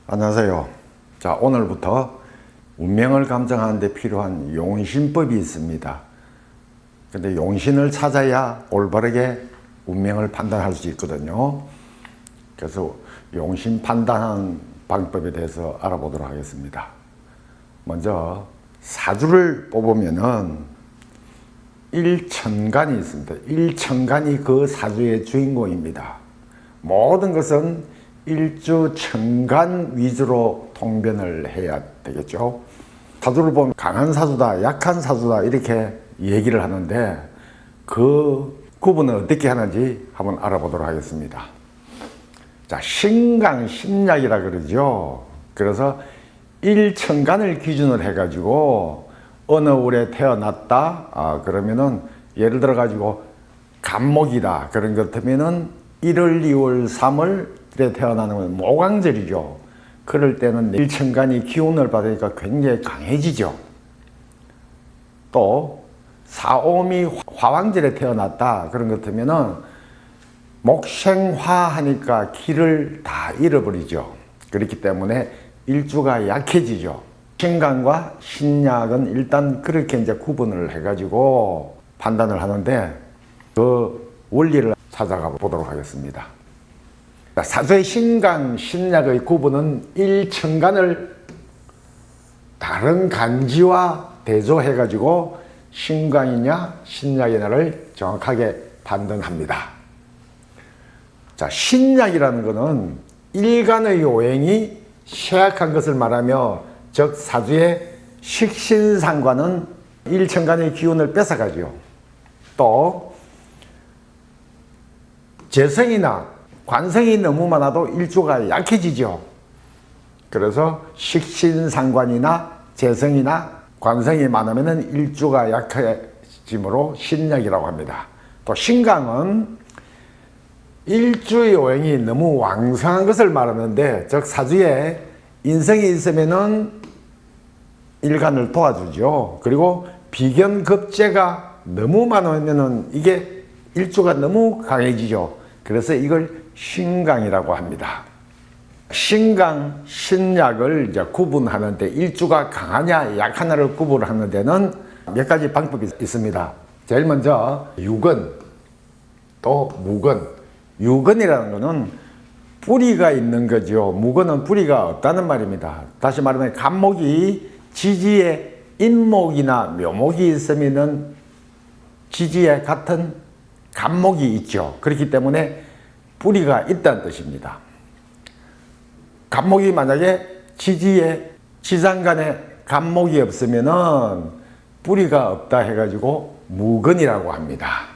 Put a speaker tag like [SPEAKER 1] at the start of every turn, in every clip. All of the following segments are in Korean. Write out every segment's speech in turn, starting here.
[SPEAKER 1] 안녕하세요. 자, 오늘부터 운명을 감정하는 데 필요한 용신법이 있습니다. 근데 용신을 찾아야 올바르게 운명을 판단할 수 있거든요. 그래서 용신 판단하는 방법에 대해서 알아보도록 하겠습니다. 먼저 사주를 뽑으면은 일천간이 있습니다. 일천간이 그 사주의 주인공입니다. 모든 것은 일주 천간 위주로 통변을 해야 되겠죠. 사주를 보면 강한 사주다, 약한 사주다 이렇게 얘기를 하는데 그 구분을 어떻게 하는지 한번 알아보도록 하겠습니다. 자, 신강, 신약이라 그러죠. 그래서 일천간을 기준으로 해가지고 어느 월에 태어났다, 그러면은 예를 들어 가지고 간목이다 그런 것 같으면은 1월, 2월, 3월 에 태어나는 건 모강절이죠. 그럴 때는 일천간이 기운을 받으니까 굉장히 강해지죠. 또 사오미 화왕절에 태어났다 그런 것 같으면은 목생화 하니까 기를 다 잃어버리죠. 그렇기 때문에 일주가 약해지죠. 신강과 신약은 일단 그렇게 이제 구분을 해가지고 판단을 하는데 그 원리를 찾아가 보도록 하겠습니다. 사주의 신강, 신약의 구분은 일천간을 다른 간지와 대조해가지고 신강이냐 신약이냐를 정확하게 판단합니다. 자, 신약이라는 것은 일간의 오행이 쇠약한 것을 말하며 즉 사주의 식신상과는 일천간의 기운을 뺏어가죠. 또 재성이나 관성이 너무 많아도 일주가 약해지죠. 그래서 식신상관이나 재성이나 관성이 많으면 일주가 약해짐으로 신약이라고 합니다. 또 신강은 일주의 오행이 너무 왕성한 것을 말하는데 즉 사주에 인성이 있으면은 일간을 도와주죠. 그리고 비견급제가 너무 많으면은 이게 일주가 너무 강해지죠. 그래서 이걸 신강이라고 합니다. 신강, 신약을 이제 구분하는데 일주가 강하냐 약하냐를 구분하는 데는 몇 가지 방법이 있습니다. 제일 먼저 유근, 또 무근. 유근이라는 것은 뿌리가 있는 거죠. 무근은 뿌리가 없다는 말입니다. 다시 말하면 간목이 지지에 인목이나 묘목이 있으면은 지지에 같은 간목이 있죠. 그렇기 때문에 뿌리가 있다는 뜻입니다. 간목이 만약에 지지에 지장간에 간목이 없으면은 뿌리가 없다 해가지고 무근이라고 합니다.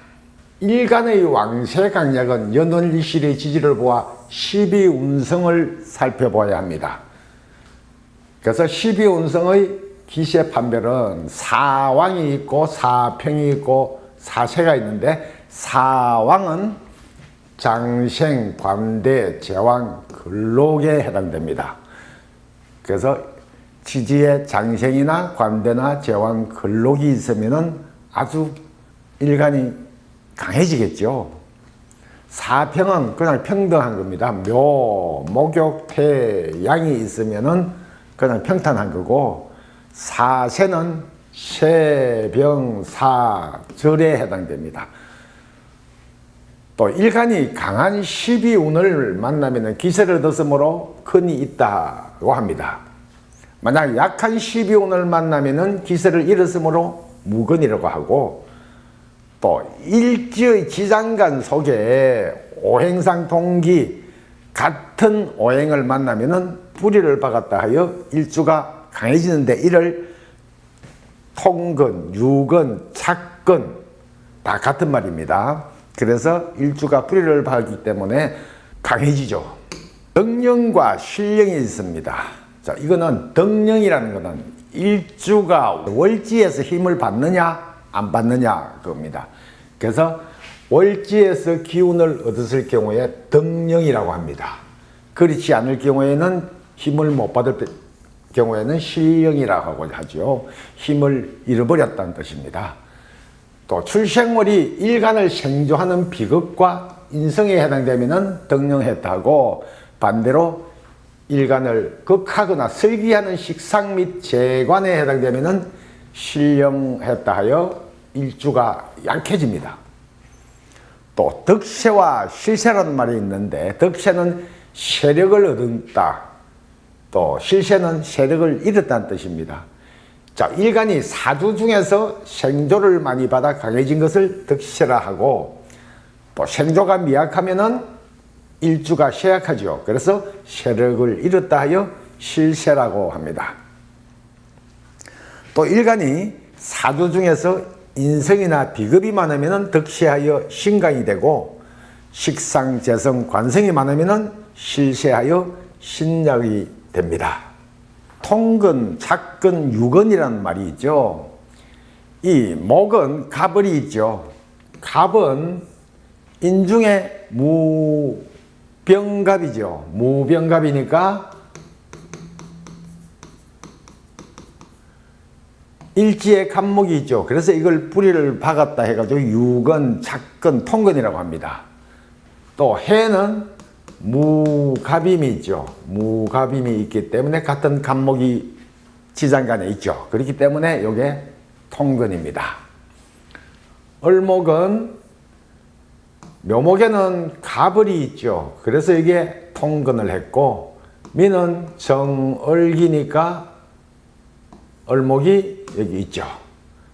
[SPEAKER 1] 일간의 왕세 강약은 연월일실의 지지를 보아 12운성을 살펴봐야 합니다. 그래서 12운성의 기세 판별은 사왕이 있고 사평이 있고 사세가 있는데 사왕은 장생, 관대, 제왕, 근록에 해당됩니다. 그래서 지지에 장생이나 관대나 제왕, 근록이 있으면 아주 일간이 강해지겠죠. 사평은 그냥 평등한 겁니다. 묘, 목욕, 태, 양이 있으면 그냥 평탄한 거고 사세는 세, 병, 사, 절에 해당됩니다. 또 일간이 강한 12운을 만나면 기세를 얻었으므로 근이 있다고 합니다. 만약 약한 12운을 만나면 기세를 잃었으므로 무근이라고 하고 또 일지의 지장간 속에 오행상 동기 같은 오행을 만나면 뿌리를 박았다 하여 일주가 강해지는데 이를 통근, 유근, 착근 다 같은 말입니다. 그래서 일주가 뿌리를 박기 때문에 강해지죠. 덕령과 신령이 있습니다. 자, 이거는 덕령이라는 것은 일주가 월지에서 힘을 받느냐 안 받느냐 겁니다. 그래서 월지에서 기운을 얻었을 경우에 덕령이라고 합니다. 그렇지 않을 경우에는 힘을 못 받을 경우에는 신령이라고 하죠. 힘을 잃어버렸다는 뜻입니다. 또 출생월이 일간을 생조하는 비극과 인성에 해당되면 덕령했다고 반대로 일간을 극하거나 설기하는 식상 및 재관에 해당되면은 신령했다 하여 일주가 약해집니다. 또 덕세와 실세라는 말이 있는데, 덕세는 세력을 얻었다, 또 실세는 세력을 잃었다는 뜻입니다. 자, 일간이 사주 중에서 생조를 많이 받아 강해진 것을 덕세라 하고, 또 생조가 미약하면은 일주가 쇠약하죠. 그래서 세력을 잃었다 하여 실세라고 합니다. 또 일간이 사주 중에서 인성이나 비겁이 많으면 덕세하여 신강이 되고, 식상, 재성, 관성이 많으면 실세하여 신약이 됩니다. 통근, 착근, 유근이라는 말이 있죠. 이 목은 갑을이 있죠. 갑은 인중에 무병갑이죠. 무병갑이니까 일지에 갑목이 있죠. 그래서 이걸 뿌리를 박았다 해가지고 유근, 착근, 통근이라고 합니다. 또 해는 무갑임이 있죠. 무갑임이 있기 때문에 같은 갑목이 지장간에 있죠. 그렇기 때문에 이게 통근입니다. 을목은 묘목에는 갑을이 있죠. 그래서 이게 통근을 했고, 미는 정을기니까 을목이 여기 있죠.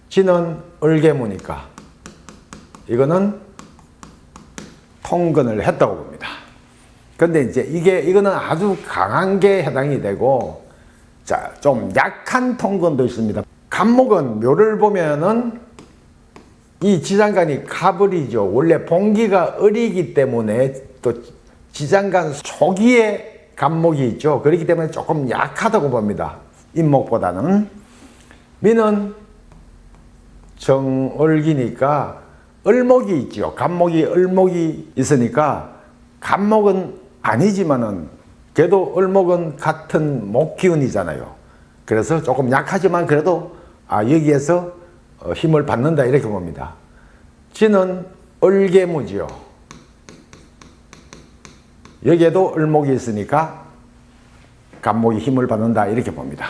[SPEAKER 1] 지는 을개무니까 이거는 통근을 했다고 봅니다. 근데 이제 이거는 아주 강한 게 해당이 되고, 자, 좀 약한 통근도 있습니다. 갑목은 묘를 보면은 이 지장간이 갑을이죠. 원래 봉기가 을이기 때문에 또 지장간 초기에 갑목이 있죠. 그렇기 때문에 조금 약하다고 봅니다. 인목보다는. 미는 정을기니까 을목이 있죠. 갑목이 을목이 있으니까 갑목은 아니지만은 그래도 을목은 같은 목기운이잖아요. 그래서 조금 약하지만 그래도 여기에서 힘을 받는다 이렇게 봅니다. 지는 을개무지요. 여기에도 을목이 있으니까 갑목이 힘을 받는다 이렇게 봅니다.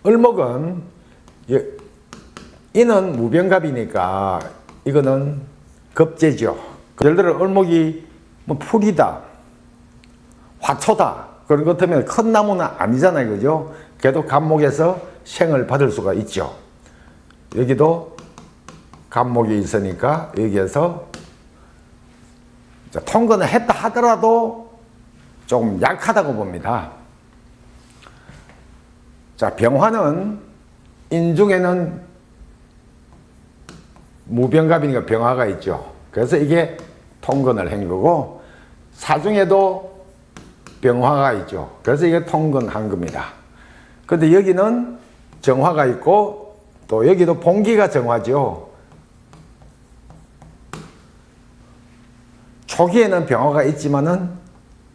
[SPEAKER 1] 을목은 이는 무병갑이니까 이거는 급제죠. 예를 들어 을목이 뭐 풀이다, 화초다 그런 것 같으면 큰 나무는 아니잖아요, 그죠? 그래도 갑목에서 생을 받을 수가 있죠. 여기도 갑목이 있으니까 여기에서 통근을 했다 하더라도 조금 약하다고 봅니다. 자, 병화는 인중에는 무병갑이니까 병화가 있죠. 그래서 이게 통근을 한 거고, 사중에도 병화가 있죠. 그래서 이게 통근한 겁니다. 근데 여기는 정화가 있고, 또 여기도 봉기가 정화죠. 초기에는 병화가 있지만은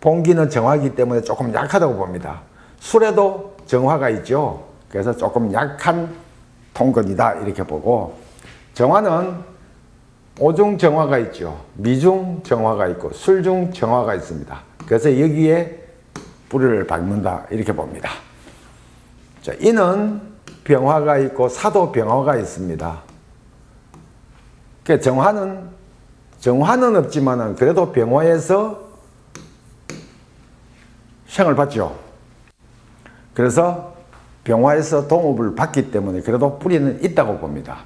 [SPEAKER 1] 봉기는 정화이기 때문에 조금 약하다고 봅니다. 술에도 정화가 있죠. 그래서 조금 약한 통근이다 이렇게 보고, 정화는 오중 정화가 있죠. 미중 정화가 있고 술중 정화가 있습니다. 그래서 여기에 뿌리를 박는다 이렇게 봅니다. 자, 이는 병화가 있고 사도 병화가 있습니다. 정화는 없지만은 그래도 병화에서 생을 받죠. 그래서 병화에서 동업을 받기 때문에 그래도 뿌리는 있다고 봅니다.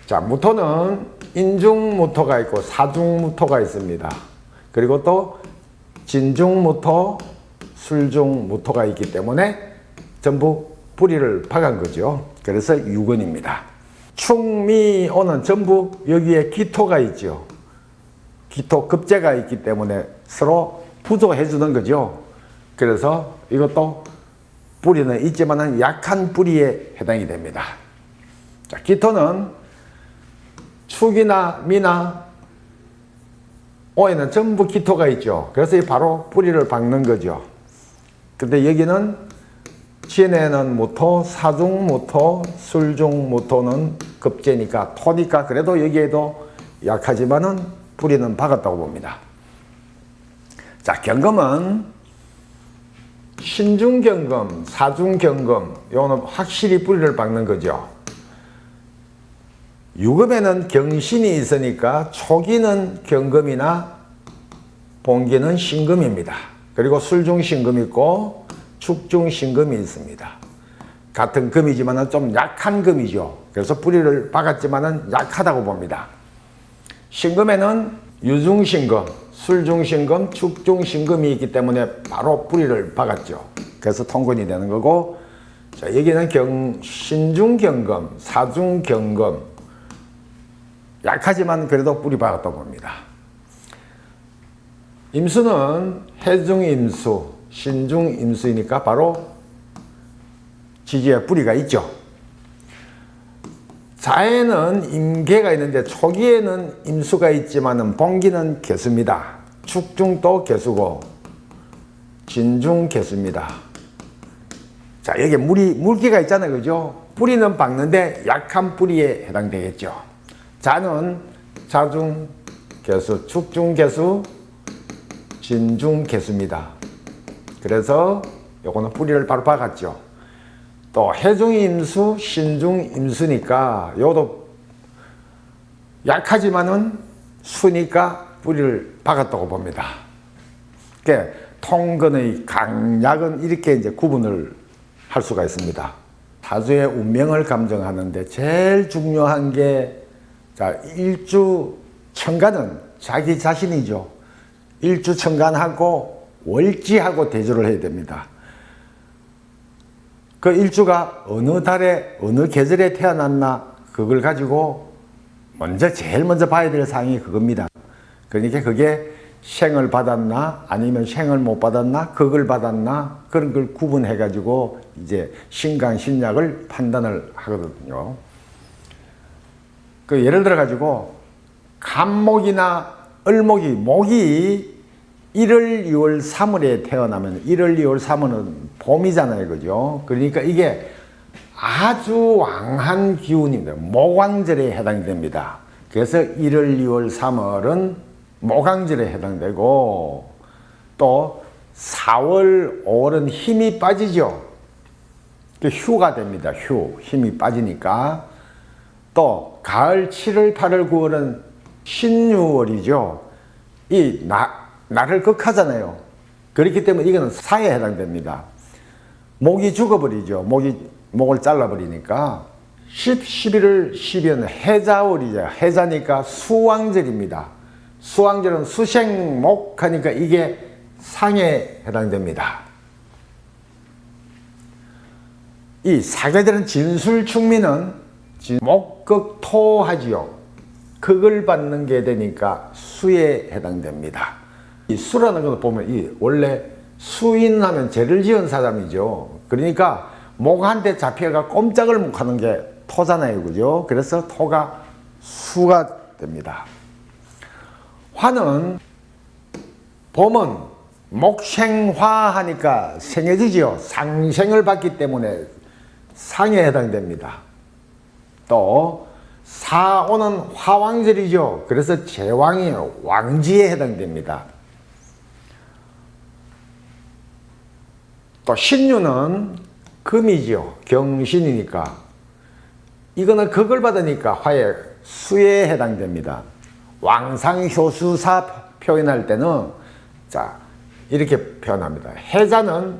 [SPEAKER 1] 자, 무토는 인중무토가 있고 사중무토가 있습니다. 그리고 또 진중무토, 술중무토가 있기 때문에 전부 뿌리를 박은 거죠. 그래서 유근입니다. 충미오는 전부 여기에 기토가 있죠. 기토 급제가 있기 때문에 서로 부조해 주는 거죠. 그래서 이것도 뿌리는 있지만 약한 뿌리에 해당이 됩니다. 자, 기토는 축이나 미나 오에는 전부 기토가 있죠. 그래서 바로 뿌리를 박는 거죠. 근데 여기는 지혜는 무토, 사중무토, 술중무토는 급제니까 토니까 그래도 여기에도 약하지만은 뿌리는 박았다고 봅니다. 자, 경금은 신중경금, 사중경금, 요거는 확실히 뿌리를 박는 거죠. 유금에는 경신이 있으니까 초기는 경금이나 본기는 신금입니다. 그리고 술중신금이 있고 축중신금이 있습니다. 같은 금이지만 좀 약한 금이죠. 그래서 뿌리를 박았지만 약하다고 봅니다. 신금에는 유중신금, 술중신금, 축중신금이 있기 때문에 바로 뿌리를 박았죠. 그래서 통근이 되는 거고, 자, 여기는 신중경금, 사중경금, 약하지만 그래도 뿌리 박았다고 봅니다. 임수는 해중임수, 신중임수이니까 바로 지지에 뿌리가 있죠. 자에는 임계가 있는데 초기에는 임수가 있지만 본기는 개수입니다. 축중도 개수고 진중 개수입니다. 자, 여기 물기가 있잖아요. 그죠? 뿌리는 박는데 약한 뿌리에 해당되겠죠. 자는 자중 개수, 축중 개수, 진중 개수입니다. 그래서 요거는 뿌리를 바로 박았죠. 또 해중임수, 신중임수니까 요도 약하지만은 수니까 뿌리를 박았다고 봅니다. 그러니까 통근의 강약은 이렇게 이제 구분을 할 수가 있습니다. 사주의 운명을 감정하는데 제일 중요한 게, 자, 일주 천간은 자기 자신이죠. 일주 천간하고 월지하고 대조를 해야 됩니다. 그 일주가 어느 달에 어느 계절에 태어났나 그걸 가지고 제일 먼저 봐야 될 사항이 그겁니다. 그러니까 그게 생을 받았나 아니면 생을 못 받았나 극을 받았나 그런 걸 구분해 가지고 이제 신강신약을 판단을 하거든요. 그 예를 들어 가지고 간목이나 을목이, 목이 1월, 2월, 3월에 태어나면 1월, 2월, 3월은 봄이잖아요. 그죠? 그러니까 이게 아주 왕한 기운입니다. 목왕절에 해당이 됩니다. 그래서 1월, 2월, 3월은 목왕절에 해당되고, 또 4월, 5월은 힘이 빠지죠. 휴가 됩니다. 힘이 빠지니까. 또 가을 7월, 8월, 9월은 신유월이죠. 이 날을 극하잖아요. 그렇기 때문에 이거는 사에 해당됩니다. 목이 죽어버리죠. 목을 잘라버리니까. 11월, 12월은 해자월이죠. 해자니까 수왕절입니다. 수왕절은 수생목 하니까 이게 상에 해당됩니다. 이 사계절은 진술충미는 목극토하지요. 극을 받는 게 되니까 수에 해당됩니다. 이 수라는 걸 보면 원래 수인하면 죄를 지은 사람이죠. 그러니까 목한테 잡혀가 꼼짝을 못 하는 게 토잖아요. 그죠? 그래서 토가 수가 됩니다. 화는 봄은 목생화 하니까 생해지죠. 상생을 받기 때문에 상에 해당됩니다. 또 사오는 화왕절이죠. 그래서 제왕이에요. 왕지에 해당됩니다. 또 신유는 금이죠. 경신이니까. 이거는 극을 받으니까 화의 수에 해당됩니다. 왕상효수사 표현할 때는 자 이렇게 표현합니다. 해자는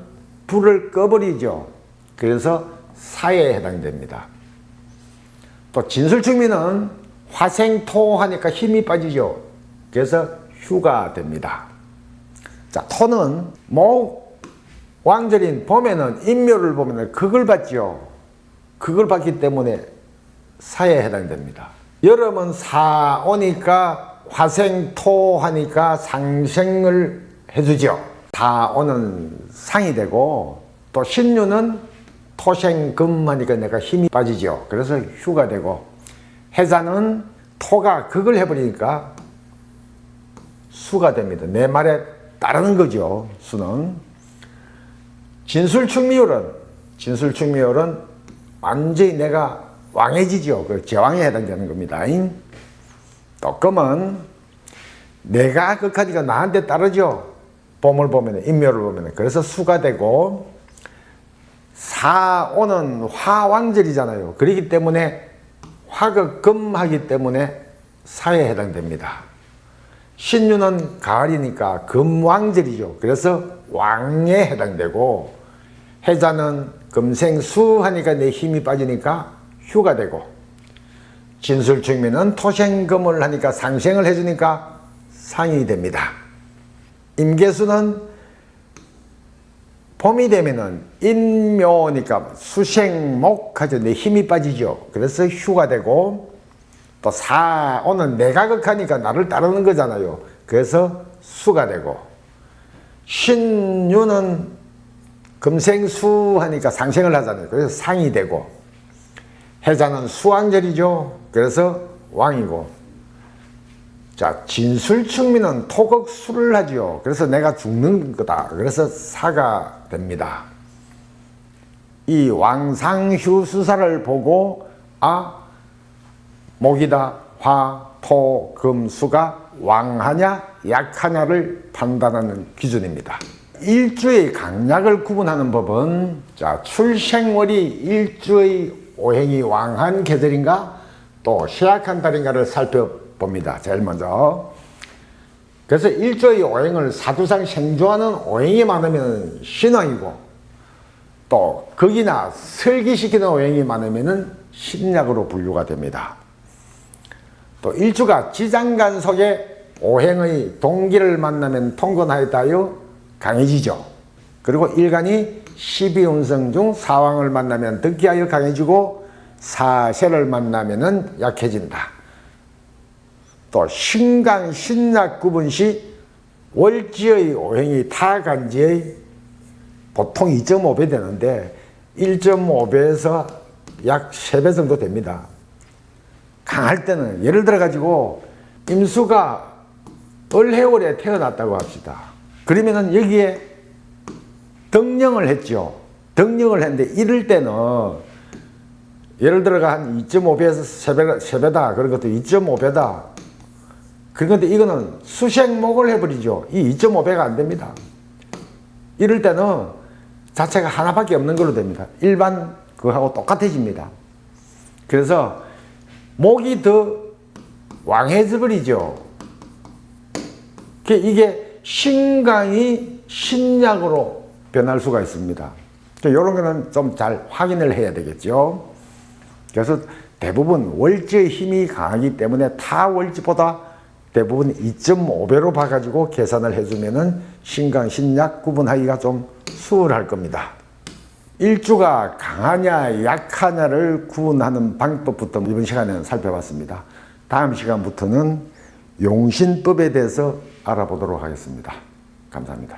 [SPEAKER 1] 불을 꺼버리죠. 그래서 사에 해당됩니다. 또 진술충미는 화생토 하니까 힘이 빠지죠. 그래서 휴가 됩니다. 자, 토는 왕절인 봄에는 인묘를 보면 극을 받죠. 극을 받기 때문에 사에 해당됩니다. 여름은 사오니까 화생토 하니까 상생을 해주죠. 사오는 상이 되고 또 신유는 토생금 하니까 내가 힘이 빠지죠. 그래서 휴가 되고 해자는 토가 극을 해버리니까 수가 됩니다. 내 말에 따르는 거죠. 수는. 진술충미월은 완전히 내가 왕해지죠. 그 제왕에 해당되는 겁니다. 또 금은 내가 극하니까 나한테 따르죠. 봄을 보면, 인묘를 보면, 그래서 수가 되고, 사오는 화왕절이잖아요. 그렇기 때문에 화가 금하기 때문에 사에 해당됩니다. 신유는 가을이니까 금왕절이죠. 그래서 왕에 해당되고, 해자는 금생수 하니까 내 힘이 빠지니까 휴가 되고, 진술충미는 토생금을 하니까 상생을 해주니까 상이 됩니다. 임계수는 봄이 되면은 인묘니까 수생목하죠. 내 힘이 빠지죠. 그래서 휴가 되고, 또 사오는 내가 극하니까 나를 따르는 거잖아요. 그래서 수가 되고, 신유는 금생수 하니까 상생을 하잖아요. 그래서 상이 되고, 해자는 수왕절이죠. 그래서 왕이고, 자, 진술충미는 토극수를 하죠. 그래서 내가 죽는 거다. 그래서 사가 됩니다. 이 왕상휴수사를 보고 목이다. 화, 토, 금, 수가 왕하냐 약하냐를 판단하는 기준입니다. 일주의 강약을 구분하는 법은, 자, 출생월이 일주의 오행이 왕한 계절인가 또 쇠약한 달인가를 살펴봅니다. 제일 먼저. 그래서 일주의 오행을 사주상 생조하는 오행이 많으면 신왕이고, 또 극이나 설기시키는 오행이 많으면 신약으로 분류가 됩니다. 또 일주가 지장간 속에 오행의 동기를 만나면 통근하였다여 강해지죠. 그리고 일간이 12운성 중 사왕을 만나면 득기하여 강해지고, 사세를 만나면 약해진다. 또 신강, 신약 구분시 월지의 오행이 타간지의 보통 2.5배 되는데 1.5배에서 약 3배 정도 됩니다. 강할 때는 예를 들어 가지고 임수가 을해월에 태어났다고 합시다. 그러면은 여기에 덕령을 했죠. 덕령을 했는데 이럴 때는 예를 들어가 한 2.5배에서 3배다. 그런 것도 2.5배다. 그런데 이거는 수생목을 해버리죠. 이 2.5배가 안 됩니다. 이럴 때는 자체가 하나밖에 없는 걸로 됩니다. 일반 그거하고 똑같아집니다. 그래서 목이 더 왕해져 버리죠. 이게 신강이 신약으로 변할 수가 있습니다. 이런 거는 좀 잘 확인을 해야 되겠죠. 그래서 대부분 월지의 힘이 강하기 때문에 타 월지보다 대부분 2.5배로 봐가지고 계산을 해주면은 신강, 신약 구분하기가 좀 수월할 겁니다. 일주가 강하냐 약하냐를 구분하는 방법부터 이번 시간에는 살펴봤습니다. 다음 시간부터는 용신법에 대해서 알아보도록 하겠습니다. 감사합니다.